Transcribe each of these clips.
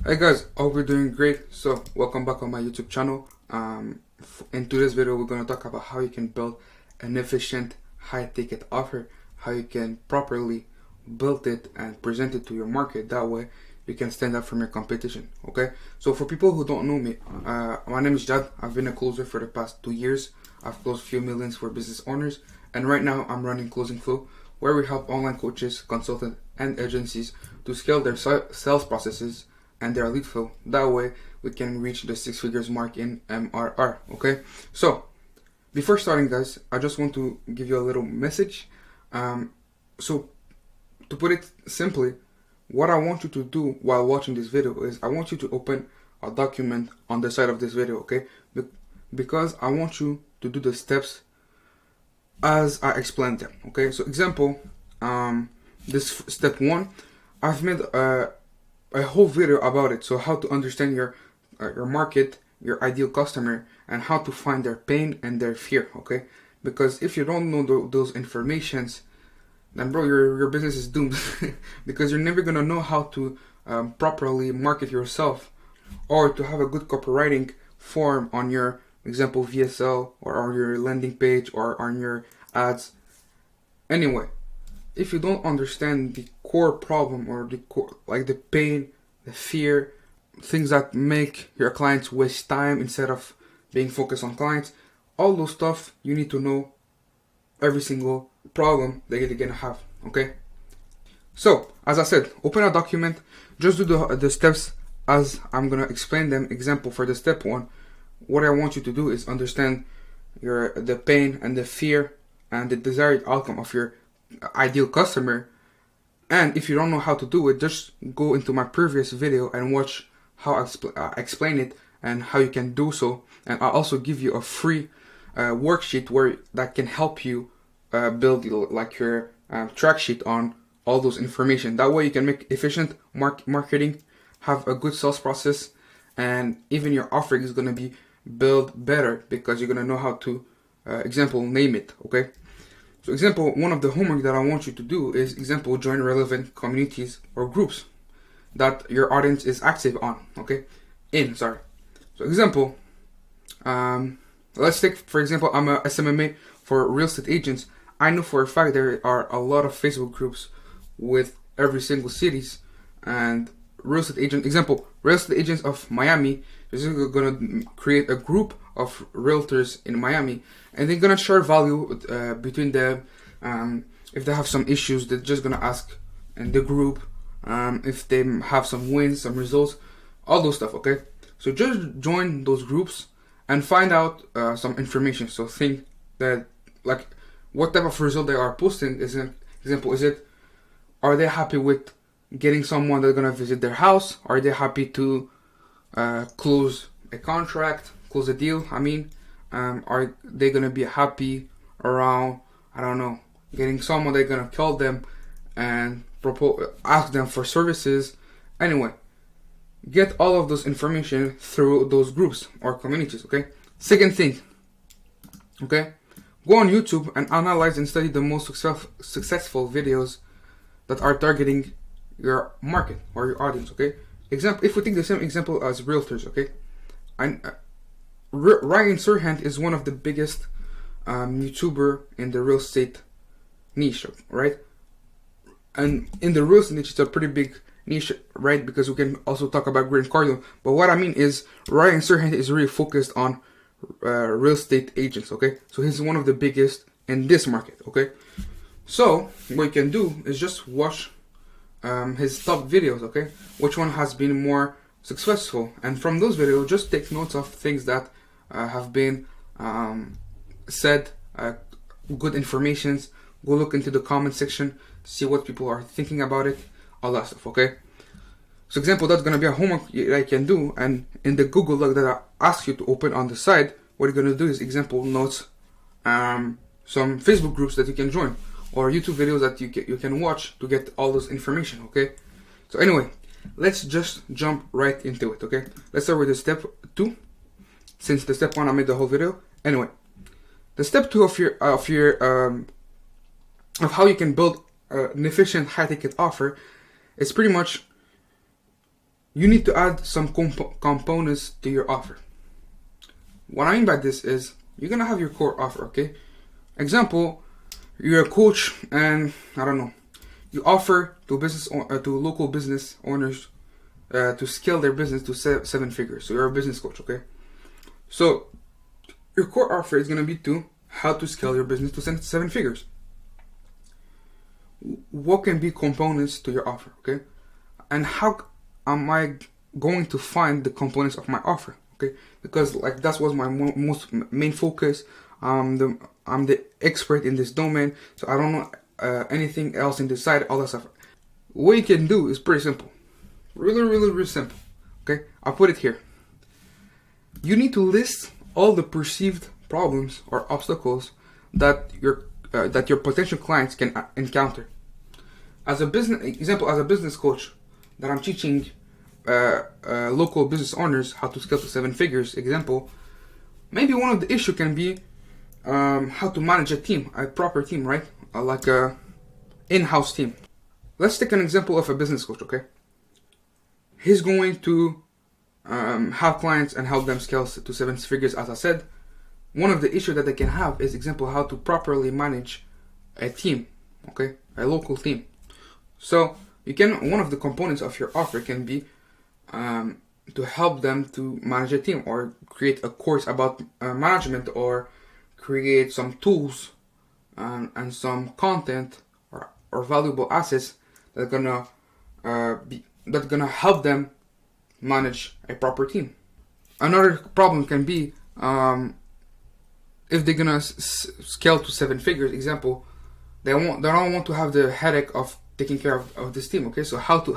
Hey guys, hope you're doing great. So welcome back on my YouTube channel. In today's video we're going to talk about how you can build an efficient high ticket offer, how you can properly build it and present it to your market. That way you can stand out from your competition. Okay, so for people who don't know me, my name is Jad. I've been a closer for the past 2 years. I've closed a few millions for business owners, and right now I'm running Closing Flow, where we help online coaches, consultants and agencies to scale their sales processes and their lead flow. That way we can reach the 6 figures mark in MRR. Okay, so before starting guys, I just want to give you a little message. So to put it simply, what I want you to do while watching this video is I want you to open a document on the side of this video, okay? Because I want you to do the steps as I explain them, okay? So example, this step 1, I've made a whole video about it. So how to understand your market, your ideal customer, and how to find their pain and their fear, okay? Because if you don't know those informations, then bro, your business is doomed. Because you're never gonna know how to properly market yourself, or to have a good copywriting form on your example VSL, or on your landing page, or on your ads. Anyway, if you don't understand the core problem, or the core, like the pain, the fear, things that make your clients waste time instead of being focused on clients, all those stuff, you need to know every single problem that you're gonna have, okay? So as I said, open a document, just do the steps as I'm gonna explain them. Example, for the step 1, what I want you to do is understand the pain and the fear and the desired outcome of your ideal customer. And if you don't know how to do it, just go into my previous video and watch how I explain it and how you can do so. And I'll also give you a free worksheet that can help you build like your track sheet on all those information. That way you can make efficient marketing, have a good sales process, and even your offering is going to be built better because you're going to know how to example, name it, okay? So example, one of the homework that I want you to do is example, join relevant communities or groups that your audience is active on, okay? So example, let's take, for example, I'm a SMMA for real estate agents. I know for a fact there are a lot of Facebook groups with every single cities, and real estate agents of Miami is gonna create a group of realtors in Miami, and they're gonna share value between them. If they have some issues, they're just gonna ask in the group. If they have some wins, some results, all those stuff, okay? So just join those groups and find out some information. So think that, like, what type of result they are posting. Is an example, are they happy with getting someone that's gonna visit their house? Are they happy to close a contract, close a deal? I mean, are they gonna be happy around, I don't know, getting someone they're gonna call them and ask them for services? Anyway, get all of those information through those groups or communities, okay? Second thing, okay, go on YouTube and analyze and study the most successful videos that are targeting your market or your audience, okay? Example, if we take the same example as realtors, okay? Ryan Serhant is one of the biggest YouTuber in the real estate niche, right? And in the real estate niche, it's a pretty big niche, right? Because we can also talk about Grant Cardone. But what I mean is, Ryan Serhant is really focused on real estate agents, okay? So he's one of the biggest in this market, okay? So what you can do is just watch his top videos, okay? Which one has been more successful? And from those videos, just take notes of things that have been said, good informations. Go look into the comment section, see what people are thinking about it, all that stuff, okay? So example, that's gonna be a homework that I can do, and in the Google Doc that I ask you to open on the side, what you're gonna do is example notes some Facebook groups that you can join, or YouTube videos that you can watch to get all this information, okay? So anyway, let's just jump right into it, okay? Let's start with the step 2, since the step 1 I made the whole video. Anyway, the step 2 of how you can build an efficient high ticket offer is pretty much, you need to add some components to your offer. What I mean by this is you're gonna have your core offer, okay? Example, you're a coach and I don't know, you offer to local business owners to scale their business to 7 figures. So you're a business coach, okay? So your core offer is gonna be to how to scale your business to 7 figures. What can be components to your offer, okay? And how am I going to find the components of my offer, okay? Because like that was my most main focus. I'm the expert in this domain, so I don't know anything else in this side, all that stuff. What you can do is pretty simple, really simple, okay? I'll put it here. You need to list all the perceived problems or obstacles that your potential clients can encounter. As a business coach, that I'm teaching local business owners how to scale to 7 figures. Example, maybe one of the issue can be how to manage a team, a proper team, right? Like a in-house team. Let's take an example of a business coach, okay? He's going to have clients and help them scale to 7 figures, as I said. One of the issues that they can have is, example, how to properly manage a team, okay? A local team. So one of the components of your offer can be to help them to manage a team, or create a course about management, or create some tools and some content or valuable assets that are gonna help them manage a proper team. Another problem can be if they're gonna scale to 7 figures. Example, they don't want to have the headache of taking care of this team, okay? So how to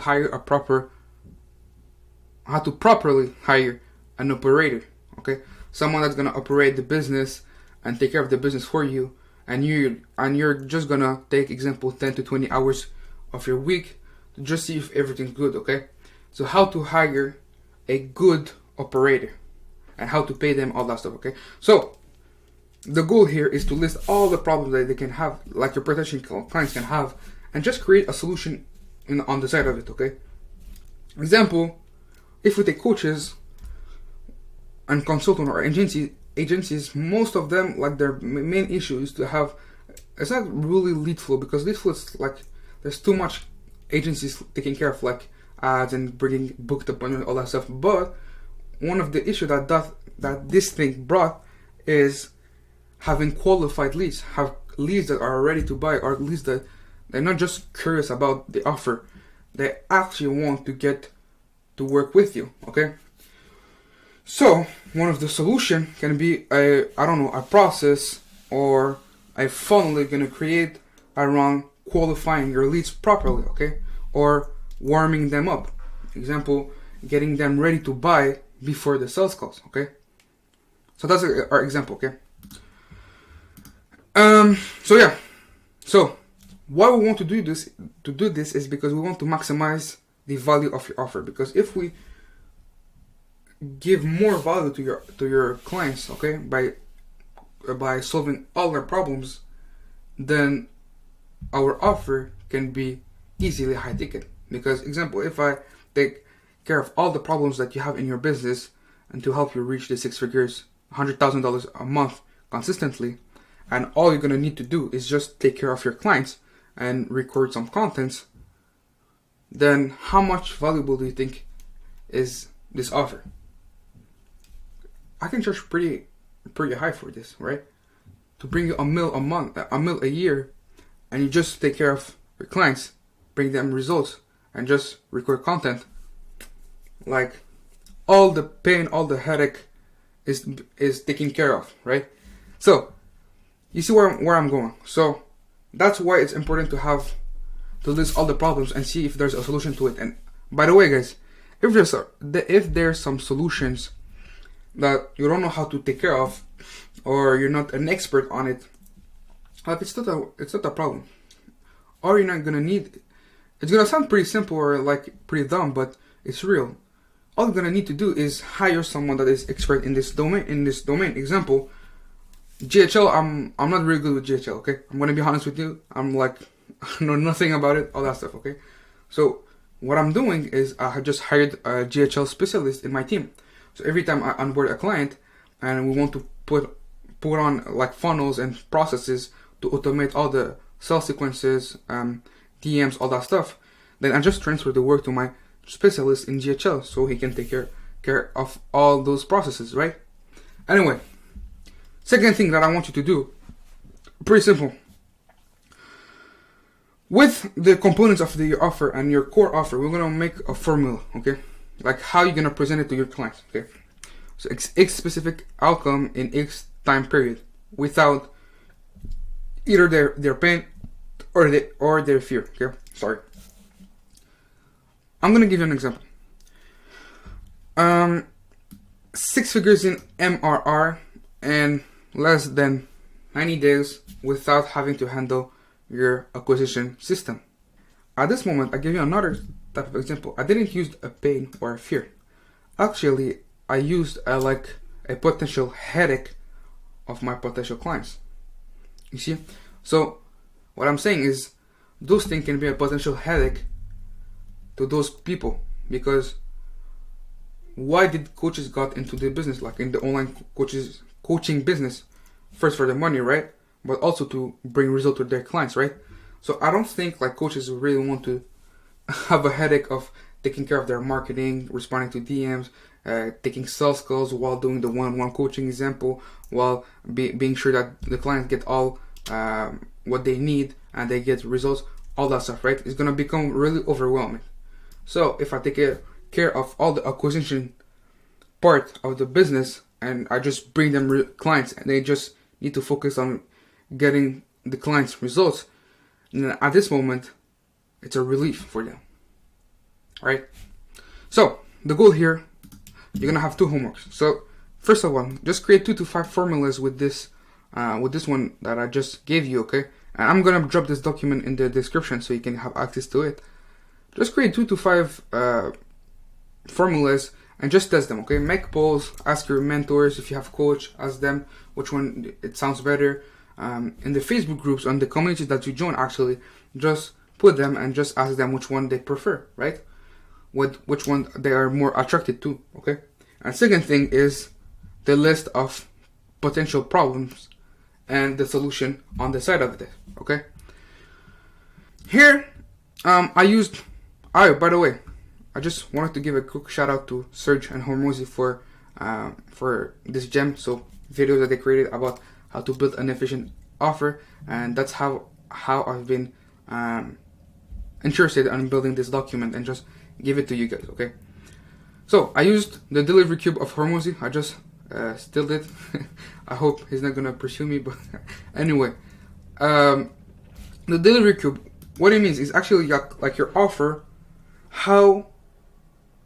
properly hire an operator, okay? Someone that's gonna operate the business and take care of the business for you, and you're just gonna take, example, 10 to 20 hours of your week to just see if everything's good, okay? So how to hire a good operator and how to pay them, all that stuff, okay? So the goal here is to list all the problems that they can have, like your potential clients can have, and just create a solution on the side of it, okay? Example, if we take coaches and consultant or agencies, most of them, like, their main issue is to have, it's not really lead flow, because lead flow is like, there's too much agencies taking care of like ads and bringing booked appointments, all that stuff. But one of the issues that this thing brought is having qualified leads, have leads that are ready to buy, or leads that they're not just curious about the offer, they actually want to get to work with you, okay? So one of the solution can be a process or a funnel you're gonna create around qualifying your leads properly, okay? Or warming them up. Example, getting them ready to buy before the sales calls, okay? So that's our example, okay? So why we want to do this is because we want to maximize the value of your offer. Because if we give more value to your clients, okay, by solving all their problems, then our offer can be easily high ticket. Because, example, if I take care of all the problems that you have in your business and to help you reach the 6 figures, $100,000 a month consistently, and all you're gonna need to do is just take care of your clients and record some contents, then how much valuable do you think is this offer? I can charge pretty high for this, right? To bring you $1 million a year, and you just take care of your clients, bring them results, and just record content. Like, all the pain, all the headache is taken care of, right? So you see where I'm going. So that's why it's important to list all the problems and see if there's a solution to it. And by the way, guys, if there's some solutions that you don't know how to take care of, or you're not an expert on it, it's not a problem. Or you're not gonna need. It's gonna sound pretty simple or like pretty dumb, but it's real. All you're gonna need to do is hire someone that is expert in this domain. Example, GHL. I'm not really good with GHL. Okay, I'm gonna be honest with you. I'm like, I know nothing about it. All that stuff. Okay, so what I'm doing is I have just hired a GHL specialist in my team. So every time I onboard a client and we want to put on like funnels and processes to automate all the sales sequences, DMs, all that stuff, then I just transfer the work to my specialist in GHL so he can take care of all those processes, right? Anyway, second thing that I want you to do, pretty simple. With the components of your offer and your core offer, we're gonna make a formula, okay? Like how you're gonna present it to your clients, okay? So X specific outcome in X time period without either their pain or their fear, okay? Sorry. I'm gonna give you an example. 6 figures in MRR and less than 90 days without having to handle your acquisition system. At this moment, I give you another type of example. I didn't use a pain or a fear. Actually, I used a potential headache of my potential clients. You see? So what I'm saying is those things can be a potential headache to those people, because why did coaches got into the business, like in the online coaching business? First for the money, right? But also to bring results to their clients, right? So I don't think like coaches really want to have a headache of taking care of their marketing, responding to DMs, taking sales calls while doing the one-on-one coaching example, while being sure that the clients get all what they need and they get results, all that stuff, right? It's gonna become really overwhelming. So if I take care of all the acquisition part of the business and I just bring them clients and they just need to focus on getting the clients results, and at this moment it's a relief for them, right? So the goal here, you're gonna have 2 homeworks. So first of all, just create 2 to 5 formulas with this one that I just gave you, okay? And I'm gonna drop this document in the description so you can have access to it. Just create 2 to 5 formulas and just test them, okay? Make polls, ask your mentors, if you have coach, ask them which one it sounds better. In the Facebook groups, on the communities that you join, actually, just put them and just ask them which one they prefer, right? Which one they are more attracted to, okay? And second thing is the list of potential problems and the solution on the side of it, okay? Here, by the way, I just wanted to give a quick shout out to Serge and ☺ for this gem. So videos that they created about how to build an efficient offer, and that's how I've been interested in building this document and just give it to you guys, okay? So I used the delivery cube of ☺. I just still did. I hope he's not gonna pursue me, but anyway, the delivery cube, what it means is actually like your offer. How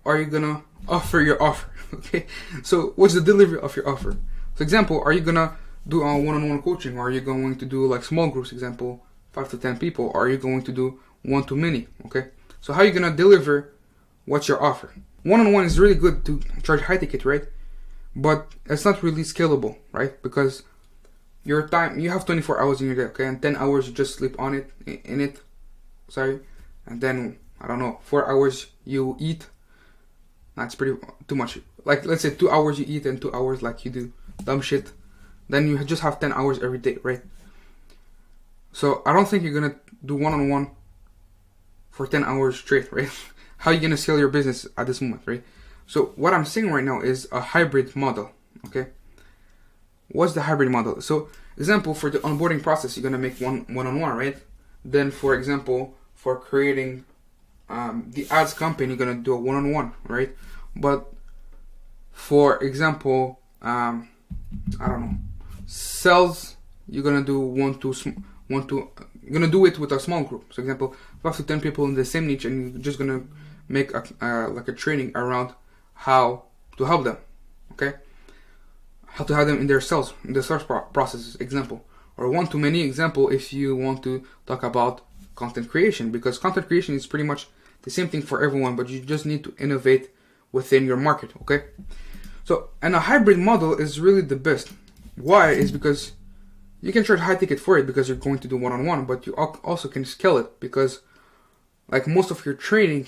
are you gonna offer your offer? Okay, so what's the delivery of your offer? For example, are you gonna do a one-on-one coaching, or are you going to do like small groups, example 5 to 10 people, or are you going to do one-to-many? Okay, so how are you gonna deliver what's your offer? One-on-one is really good to charge high ticket, right? But it's not really scalable, right? Because your time, you have 24 hours in your day, okay, and 10 hours you just sleep on it, and then I don't know, 4 hours you eat. That's pretty too much. Like let's say 2 hours you eat and 2 hours like you do dumb shit. Then you just have 10 hours every day, right? So I don't think you're gonna do one-on-one for 10 hours straight, right? How are you gonna scale your business at this moment, right? So what I'm saying right now is a hybrid model, okay? What's the hybrid model? So example, for the onboarding process, you're gonna make one-on-one, right? Then for example, for creating the ads campaign, you're gonna do a one-on-one, right? But for example, I don't know, sales, you're gonna do you're gonna do it with a small group. So example, 5 to 10 people in the same niche, and you're just gonna make like a training around how to help them, okay? How to help them in their sales, in the sales processes, example. Or one-to-many, example, if you want to talk about content creation, because content creation is pretty much the same thing for everyone, but you just need to innovate within your market, okay? So, and a hybrid model is really the best. Why? Is because you can charge high ticket for it because you're going to do one-on-one, but you also can scale it because like most of your training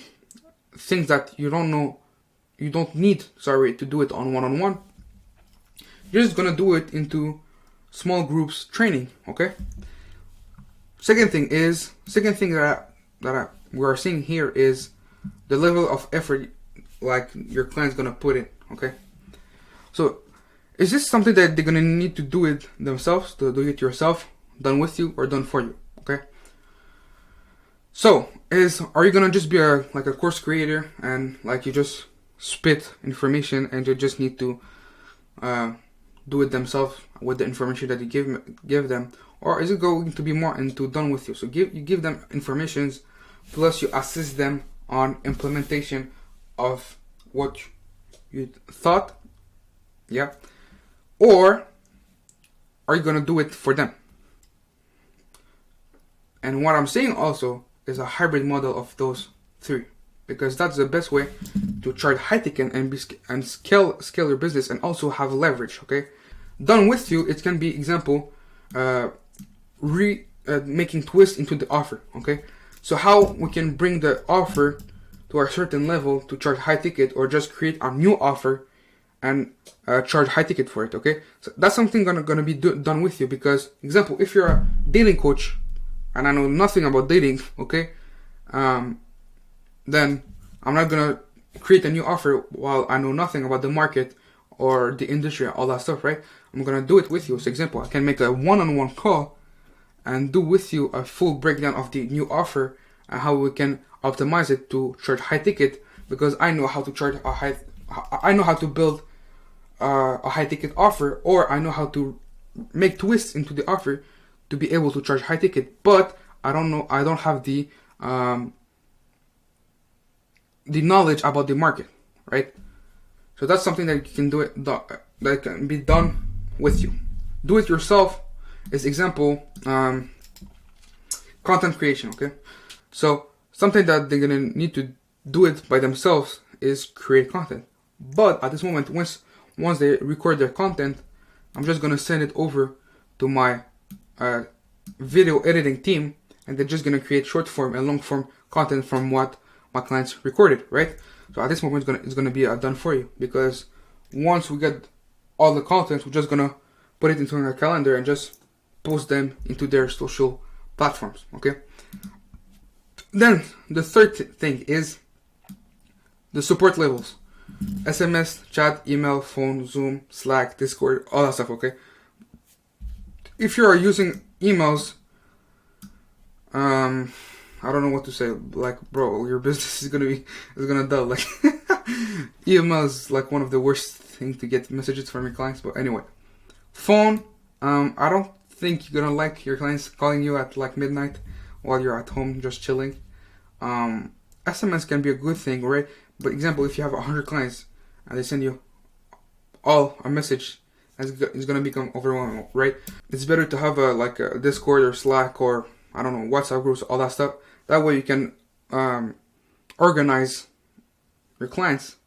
things that you don't need, sorry, to do it on one-on-one, you're just gonna do it into small groups training, okay? Second thing that we are seeing here is the level of effort like your client's gonna put in, okay? So is this something that they're gonna need to do it themselves, to do it yourself, done with you or done for you, okay? So are you gonna just be a course creator and like you just spit information and you just need to do it themselves with the information that you give them, or is it going to be more into done with you? So you give them informations plus you assist them on implementation of what you thought, yeah? Or are you gonna do it for them? And what I'm saying also is a hybrid model of those three, because that's the best way to charge high ticket and scale your business and also have leverage, okay? Done with you, it can be example making twists into the offer, okay? So how we can bring the offer to a certain level to charge high ticket, or just create a new offer and charge high ticket for it, okay? So that's something gonna be done with you, because example, if you're a dating coach and I know nothing about dating, okay, then I'm not gonna create a new offer while I know nothing about the market or the industry, all that stuff, right? I'm gonna do it with you. So example, I can make a one-on-one call and do with you a full breakdown of the new offer and how we can optimize it to charge high ticket, because I know how to I know how to build a high ticket offer, or I know how to make twists into the offer to be able to charge high ticket, but I don't have the knowledge about the market, right? So that's something that you can that can be done with you. Do it yourself is example content creation, okay? So something that they're gonna need to do it by themselves is create content. But at this moment, once they record their content, I'm just gonna send it over to my video editing team, and they're just gonna create short form and long form content from what my clients recorded, right? So at this moment, it's gonna be done for you, because once we get all the content, we're just gonna put it into our calendar and just post them into their social platforms, okay? Then the third thing is the support levels: SMS, chat, email, phone, Zoom, Slack, Discord, all that stuff, okay? If you are using emails, I don't know what to say. Like, bro, your business is gonna die. Like, email is like one of the worst things to get messages from your clients. But anyway, phone. I don't think you're gonna like your clients calling you at like midnight while you're at home just chilling. SMS can be a good thing, right? But example, if you have 100 clients and they send you all a message, it's gonna become overwhelming, right? It's better to have a Discord or Slack or I don't know, WhatsApp groups, all that stuff. That way you can organize your clients,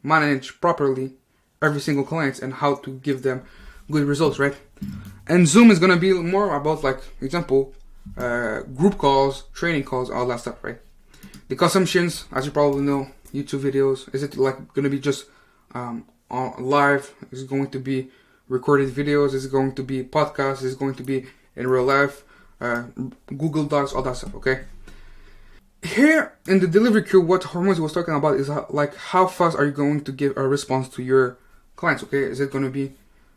manage properly every single client and how to give them good results, right? And Zoom is gonna be more about like example, group calls, training calls, all that stuff, right? The consumptions, as you probably know, YouTube videos, is it like gonna be just on live? Is it going to be recorded videos? Is it going to be podcasts? Is it going to be in real life? Google Docs, all that stuff, okay? Here in the delivery queue, what Hormozi was talking about is how fast are you going to give a response to your clients, okay? Is it going to be,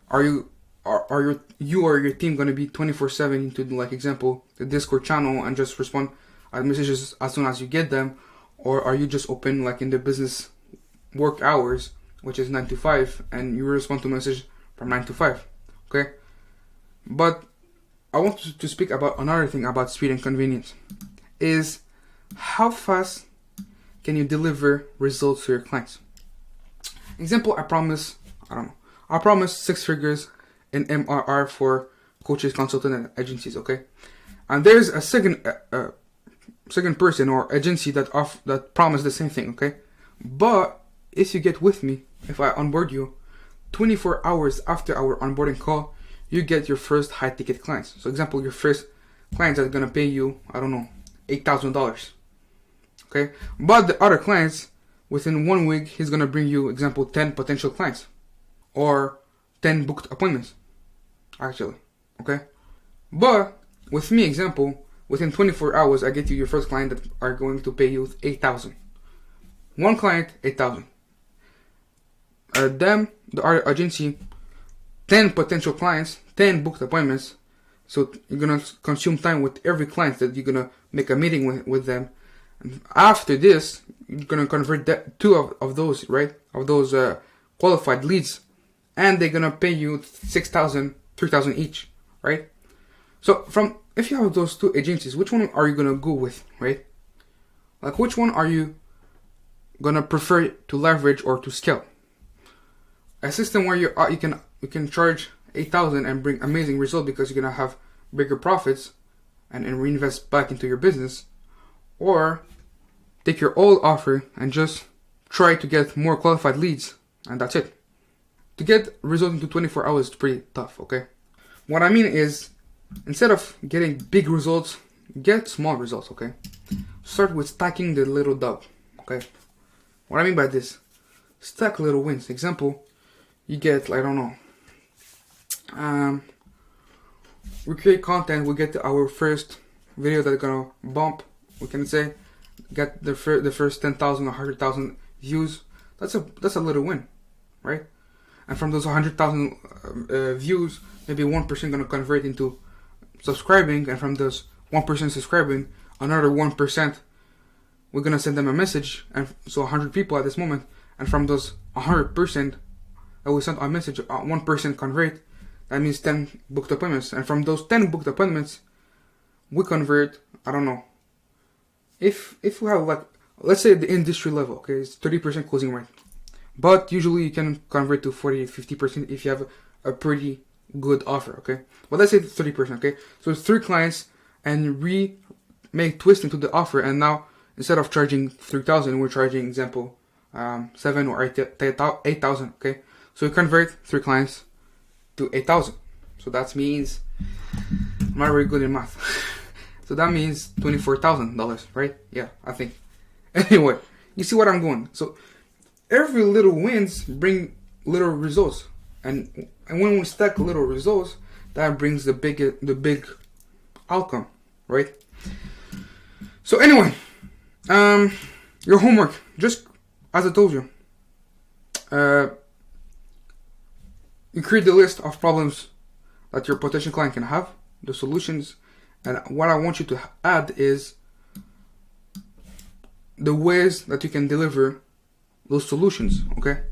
are you or your team going to be 24/7 into, like example, the Discord channel and just respond at messages as soon as you get them? Or are you just open like in the business work hours, which is 9 to 5, and you respond to message from 9 to 5, okay? But I want to speak about another thing about speed and convenience, is how fast can you deliver results to your clients? Example, I promise 6 figures in MRR for coaches, consultants, and agencies, okay? And there's a second person or agency that promised the same thing, okay? But if you get with me, if I onboard you, 24 hours after our onboarding call, you get your first high ticket clients. So example, your first clients are gonna pay you, I don't know, $8,000. Okay? But the other clients, within 1 week, he's gonna bring you, example, 10 potential clients or 10 booked appointments, actually, okay? But with me, example, within 24 hours, I get you your first client that are going to pay you 8,000. One client, 8,000. Them, the agency, 10 potential clients, 10 booked appointments. So you're gonna consume time with every client that you're gonna make a meeting with them. And after this, you're gonna convert two of those, right? Of those qualified leads, and they're gonna pay you 6,000, 3,000 each, right? So if you have those two agencies, which one are you gonna go with, right? Like, which one are you gonna prefer to leverage or to scale? A system where you can charge 8,000 and bring amazing results because you're gonna have bigger profits and reinvest back into your business, or take your old offer and just try to get more qualified leads, and that's it. To get results into 24 hours is pretty tough, okay? What I mean is, instead of getting big results, get small results, okay? Start with stacking the little dub, okay? What I mean by this, stack little wins. Example, you get, I don't know, we create content, we get our first video that's gonna bump, we can say, get the first 10,000 or 100,000 views. That's a little win, right? And from those 100,000 views, maybe 1% gonna convert into subscribing, and from those 1% subscribing, another 1%, we're gonna send them a message, and so 100 people at this moment, and from those 100% that we sent a message, 1% convert. That means 10 booked appointments, and from those 10 booked appointments, we convert, I don't know, if we have, like, let's say the industry level, okay, it's 30% closing rate, but usually you can convert to 40-50% if you have a pretty good offer, okay? But let's say 30%, okay? So it's 3 clients, and we make twist into the offer, and now instead of charging 3,000, we're charging, example, 7 or 8,000, okay? So we convert 3 clients to 8,000. So that means, I'm not very good in math. So that means $24,000, right? Yeah, I think. Anyway, you see what I'm going. So every little wins bring little results, and when we stack little results, that brings the big outcome, right? So anyway, your homework, just as I told you, you create the list of problems that your potential client can have, the solutions, and what I want you to add is the ways that you can deliver those solutions, okay?